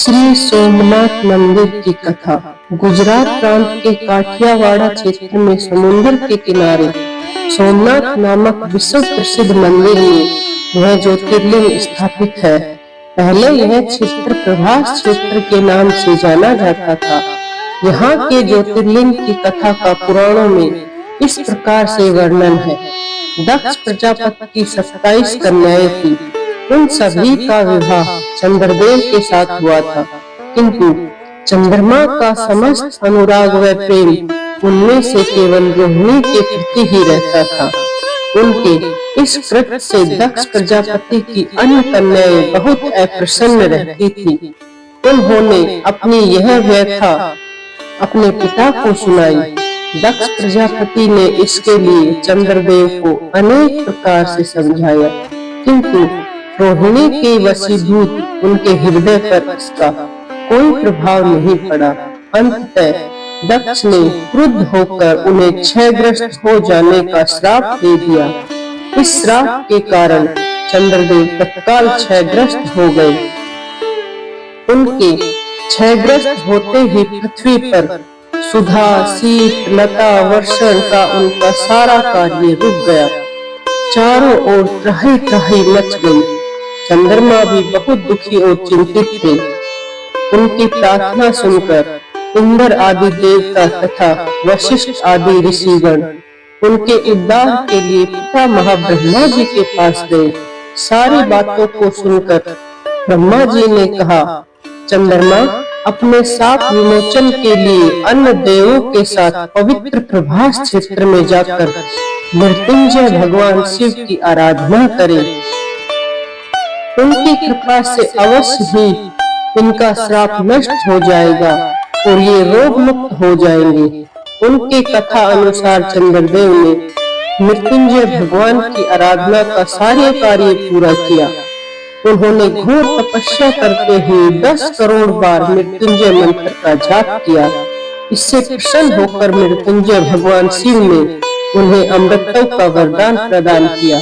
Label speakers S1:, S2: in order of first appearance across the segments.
S1: श्री सोमनाथ मंदिर की कथा। गुजरात प्रांत के काठियावाड़ क्षेत्र में समुद्र के किनारे सोमनाथ नामक विश्व प्रसिद्ध मंदिर में यह ज्योतिर्लिंग स्थापित है। पहले यह क्षेत्र प्रभास क्षेत्र के नाम से जाना जाता था। यहाँ के ज्योतिर्लिंग की कथा का पुराणों में इस प्रकार से वर्णन है। दक्ष प्रजापति की 27 कन्याएं थी। उन सभी का विवाह चंद्रदेव के साथ हुआ था, किंतु चंद्रमा का समस्त अनुराग व प्रेम उनमें से केवल रोहिणी के प्रति ही रहता था। उनके इस कृत्य से दक्ष प्रजापति की अन्य कन्याएं बहुत अप्रसन्न रहती थी। उन्होंने अपनी यह व्यथा अपने पिता को सुनाई। दक्ष प्रजापति ने इसके लिए चंद्रदेव को अनेक प्रकार से समझाया, किंतु रोहिणी के वशीभूत उनके हृदय पर इसका कोई प्रभाव नहीं पड़ा। अंततः दक्ष ने क्रुद्ध होकर उन्हें क्षयग्रस्त हो जाने का श्राप दे दिया। इस श्राप के कारण चंद्रदेव तत्काल क्षयग्रस्त हो गए। उनके क्षयग्रस्त होते ही पृथ्वी पर सुधा, शीत, लता, वर्षण का उनका सारा कार्य रुक गया। चारों ओर त्राहि त्राहि मच गई। चंद्रमा भी बहुत दुखी और चिंतित थे। उनकी प्रार्थना सुनकर इंद्र आदि देवता तथा वशिष्ठ आदि ऋषिगण उनके उद्धार के लिए पिता महाब्रह्मा जी के पास गए। सारी बातों को सुनकर ब्रह्मा जी ने कहा, चंद्रमा अपने शाप विमोचन के लिए अन्य देवों के साथ पवित्र प्रभास क्षेत्र में जाकर मृत्युंजय भगवान शिव की आराधना करें। उनकी कृपा से अवश्य ही इनका श्राप नष्ट हो जाएगा और ये रोग मुक्त हो जाएंगे। उनके कथा अनुसार चंद्रदेव ने मृत्युंजय भगवान की आराधना का सारे कार्य पूरा किया। उन्होंने घोर तपस्या करते हुए 10 करोड़ बार मृत्युंजय मंत्र का जाप किया। इससे प्रसन्न होकर मृत्युंजय भगवान शिव ने उन्हें अमृतत्व का वरदान प्रदान किया।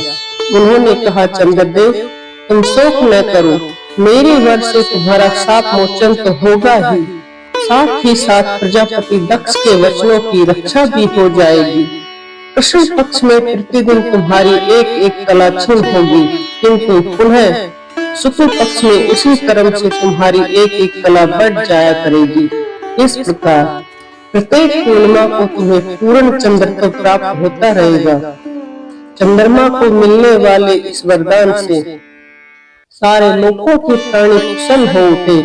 S1: उन्होंने कहा, चंद्रदेव तुम शोक न करो, मेरे वर से तुम्हारा शाप मोचन तो होगा ही, साथ ही साथ प्रजापति दक्ष के वचनों की रक्षा भी हो जाएगी। कृष्ण पक्ष में प्रतिदिन तुम्हारी एक एक कला छीन होगी, किंतु पुनः शुक्ल पक्ष में उसी कर्म से तुम्हारी एक एक कला बढ़ जाया करेगी। इस प्रकार प्रत्येक पूर्णिमा को तुम्हें पूर्ण चंद्रत्व प्राप्त होता रहेगा। चंद्रमा को मिलने वाले इस वरदान से सारे लोगों के प्राणी प्रसन्न हो उठे।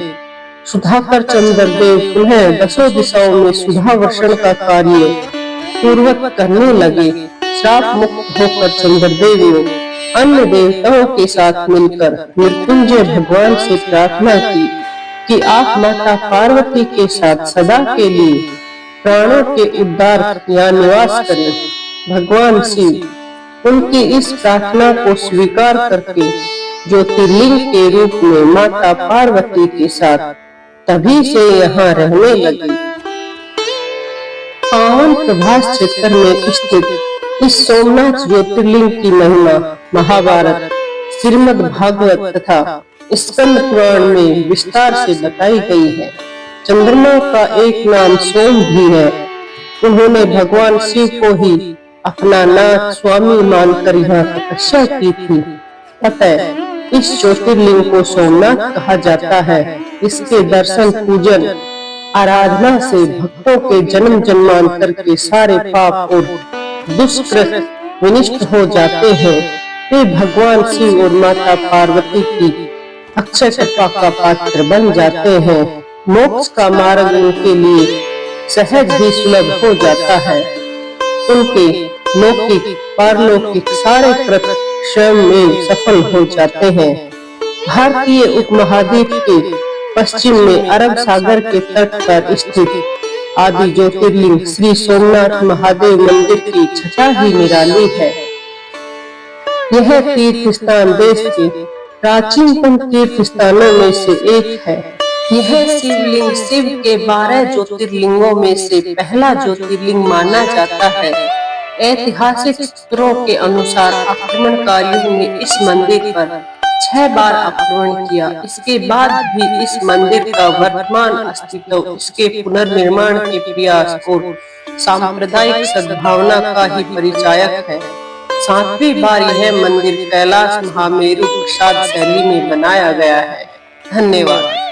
S1: सुधाकर चंद्रदेव पुनः 10 दिशाओं में सुधा वर्षण का कार्य पूर्वक करने लगे। श्राप मुक्त होकर चंद्रदेव ने अन्य देवताओं के साथ मिलकर मृत्युंजय भगवान से प्रार्थना की कि आप माता पार्वती के साथ सदा के लिए प्राणों के उद्धार यहाँ निवास करें। भगवान शिव उनकी इस प्रार्थना को स्वीकार करके ज्योतिर्लिंग के रूप में माता पार्वती के साथ तभी से यहाँ रहने लगी। पावन प्रभास क्षेत्र में स्थित इस सोमनाथ ज्योतिर्लिंग की महिमा महाभारत, श्रीमद् भागवत तथा स्कंद पुराण में विस्तार से बताई गई है। चंद्रमा का एक नाम सोम भी है। उन्होंने भगवान शिव को ही अपना नाथ स्वामी मानकर यहाँ तपस्या की थी। अतः इस ज्योतिर्लिंग को सोमनाथ कहा जाता है। इसके दर्शन, पूजन, आराधना से भक्तों के जन्म जन्मांतर के सारे पाप और दुष्कृत विनष्ट हो जाते हैं। वे भगवान शिव और माता पार्वती की अक्षय कृपा का पात्र बन जाते हैं। मोक्ष का मार्ग उनके लिए सहज ही सुलभ हो जाता है। उनके लौकिक पारलौकिक सारे कृत्य स्वयं में सफल हो जाते हैं। भारतीय उपमहाद्वीप के पश्चिम में अरब सागर के तट पर स्थित आदि ज्योतिर्लिंग श्री सोमनाथ महादेव मंदिर की छटा ही निराली है। यह तीर्थ स्थान देश के प्राचीनतम तीर्थ स्थानों में से एक है। यह शिवलिंग शिव के 12 ज्योतिर्लिंगों में से पहला ज्योतिर्लिंग माना जाता है। ऐतिहासिक सूत्रों के अनुसार आक्रमणकारियों ने इस मंदिर पर 6 बार आक्रमण किया। इसके बाद भी इस मंदिर का वर्तमान अस्तित्व इसके पुनर्निर्माण के प्रयास और सांप्रदायिक सद्भावना का ही परिचायक है। 7वीं बार यह मंदिर कैलाश महामेरु प्रसाद शैली में बनाया गया है। धन्यवाद।